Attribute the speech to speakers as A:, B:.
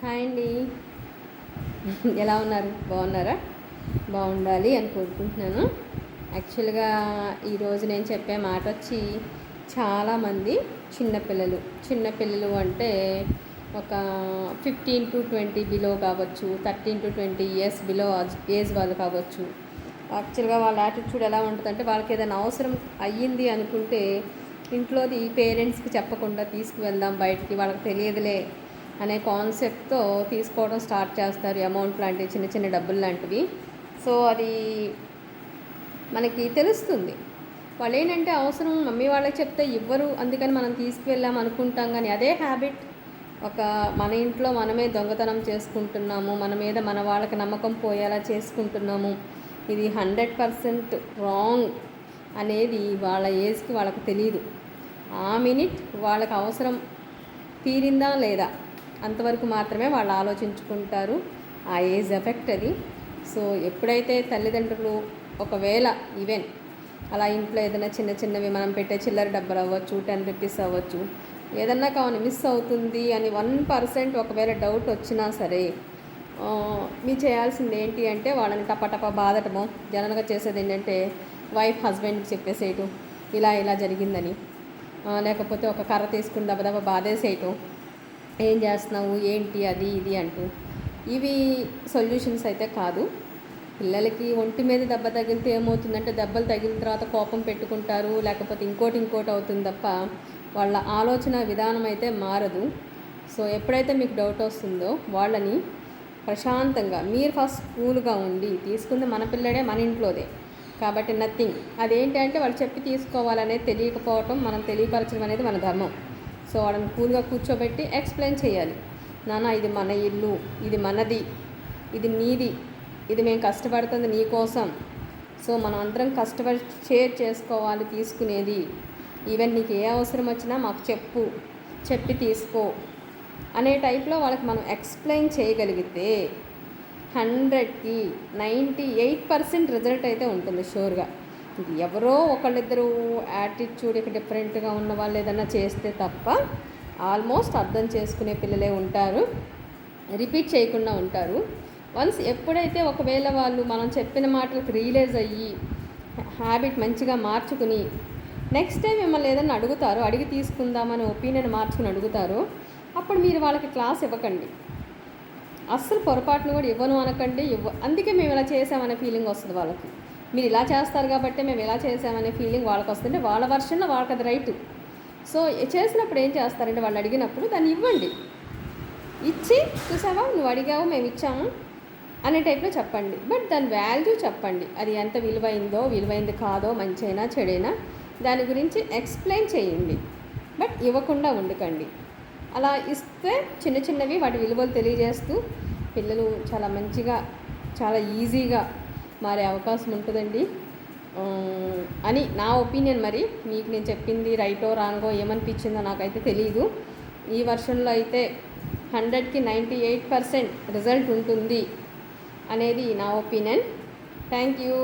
A: Hi అండి. ఎలా ఉన్నారు? బాగున్నారా? బాగుండాలి అని కోరుకుంటున్నాను. యాక్చువల్గా ఈరోజు నేను చెప్పే మాట వచ్చి చాలామంది చిన్నపిల్లలు అంటే ఒక 15 to 20 బిలో కావచ్చు, 13 to 20 years బిలో ఏజ్ వాళ్ళు కావచ్చు. యాక్చువల్గా వాళ్ళ యాటిట్యూడ్ ఎలా ఉంటుందంటే, వాళ్ళకి ఏదైనా అవసరం అయ్యింది అనుకుంటే ఇంట్లోది పేరెంట్స్కి చెప్పకుండా తీసుకువెళ్దాం బయటికి, వాళ్ళకి తెలియదులే అనే కాన్సెప్ట్తో తీసుకోవడం స్టార్ట్ చేస్తారు. అమౌంట్ లాంటివి, చిన్న చిన్న డబ్బులు లాంటివి. సో అది మనకి తెలుస్తుంది. వాళ్ళు ఏంటంటే అవసరం మమ్మీ వాళ్ళకి చెప్తే ఇవ్వరు, అందుకని మనం తీసుకువెళ్ళాం అనుకుంటాం. కానీ అదే హ్యాబిట్ మన ఇంట్లో మనమే దొంగతనం చేసుకుంటున్నాము, మన మీద మన వాళ్ళకి నమ్మకం పోయేలా చేసుకుంటున్నాము. ఇది 100% రాంగ్ అనేది వాళ్ళ ఏజ్కి వాళ్ళకి తెలియదు. ఆ మినిట్ వాళ్ళకి అవసరం తీరిందా లేదా అంతవరకు మాత్రమే వాళ్ళు ఆలోచించుకుంటారు. ఆ ఏజ్ ఎఫెక్ట్ అది. సో ఎప్పుడైతే తల్లిదండ్రులు ఒకవేళ ఈవెన్ అలా ఇంట్లో ఏదైనా చిన్నవి మనం పెట్టే చిల్లర డబ్బులు అవ్వచ్చు, 10 రూపీస్ అవ్వచ్చు, ఏదన్నా కావాలి మిస్ అవుతుంది అని 1% ఒకవేళ డౌట్ వచ్చినా సరే, మీరు చేయాల్సింది ఏంటి అంటే వాళ్ళని టపటప బాధటమో. జనరల్గా చేసేది ఏంటంటే వైఫ్ హస్బెండ్కి చెప్పేసేయటం ఇలా జరిగిందని, లేకపోతే ఒక కర్ర తీసుకుని దెబ్బ బాధేసేయటం, ఏం చేస్తున్నావు ఏంటి అది ఇది అంటూ. ఇవి సొల్యూషన్స్ అయితే కాదు. పిల్లలకి ఒంటి మీద దెబ్బ తగిలితే ఏమవుతుందంటే, దెబ్బలు తగిలిన తర్వాత కోపం పెట్టుకుంటారు, లేకపోతే ఇంకోటి అవుతుంది తప్ప వాళ్ళ ఆలోచన విధానం అయితే మారదు. సో ఎప్పుడైతే మీకు డౌట్ వస్తుందో వాళ్ళని ప్రశాంతంగా, మీరు ఫస్ట్ కూల్గా ఉండి, తీసుకుంది మన పిల్లడే, మన ఇంట్లోదే కాబట్టి నథింగ్. అదేంటంటే వాళ్ళు చెప్పి తీసుకోవాలనేది తెలియకపోవటం, మనం తెలియపరచడం అనేది మన ధర్మం. సో వాళ్ళని కూల్గా కూర్చోబెట్టి ఎక్స్ప్లెయిన్ చేయాలి. నాన్న, ఇది మన ఇల్లు, ఇది మనది, ఇది నీది, ఇది మేము కష్టపడుతుంది నీ కోసం. సో మనం అందరం కష్టపడి షేర్ చేసుకోవాలి తీసుకునేది. ఈవెన్ నీకు ఏ అవసరం వచ్చినా మాకు చెప్పి తీసుకో అనే టైప్లో వాళ్ళకి మనం ఎక్స్ప్లెయిన్ చేయగలిగితే 100కి 98% రిజల్ట్ అయితే ఉంటుంది షూర్గా. ఎవరో ఒకళ్ళిద్దరు యాటిట్యూడ్ డిఫరెంట్గా ఉన్న వాళ్ళు ఏదైనా చేస్తే తప్ప ఆల్మోస్ట్ అర్థం చేసుకునే పిల్లలే ఉంటారు, రిపీట్ చేయకుండా ఉంటారు. వన్స్ ఎప్పుడైతే ఒకవేళ వాళ్ళు మనం చెప్పిన మాటలకు రియలైజ్ అయ్యి హ్యాబిట్ మంచిగా మార్చుకుని నెక్స్ట్ టైం మిమ్మల్ని ఏదైనా అడుగుతారో, అడిగి తీసుకుందామని ఒపీనియన్ మార్చుకుని అడుగుతారో, అప్పుడు మీరు వాళ్ళకి క్లాస్ ఇవ్వకండి. అస్సలు పొరపాటును కూడా ఇవ్వను అనకండి. అందుకే మేము ఇలా చేసామనే ఫీలింగ్ వస్తుంది వాళ్ళకి. మీరు ఇలా చేస్తారు కాబట్టి మేము ఇలా చేసామనే ఫీలింగ్ వాళ్ళకి వస్తుంటే, వాళ్ళ వర్షన్లో వాళ్ళకి అది రైటు. సో చేసినప్పుడు ఏం చేస్తారంటే, వాళ్ళు అడిగినప్పుడు దాన్ని ఇవ్వండి. ఇచ్చి చూసావా నువ్వు అడిగావు మేము ఇచ్చాము అనే టైప్లో చెప్పండి. బట్ దాని వాల్యూ చెప్పండి. అది ఎంత విలువైంది కాదో, మంచైనా చెడైనా దాని గురించి ఎక్స్ప్లెయిన్ చేయండి. బట్ ఇవ్వకుండా ఉండకండి. అలా ఇస్తే చిన్నవి వాటి విలువలు తెలియజేస్తూ పిల్లలు చాలా మంచిగా, చాలా ఈజీగా మారే అవకాశం ఉంటుందండి అని నా ఒపీనియన్. మరి మీకు నేను చెప్పింది రైటో రాంగో ఏమనిపించిందో నాకైతే తెలియదు. ఈ వర్షన్లో అయితే 100కి 98% రిజల్ట్ ఉంటుంది అనేది నా ఒపీనియన్. Thank you.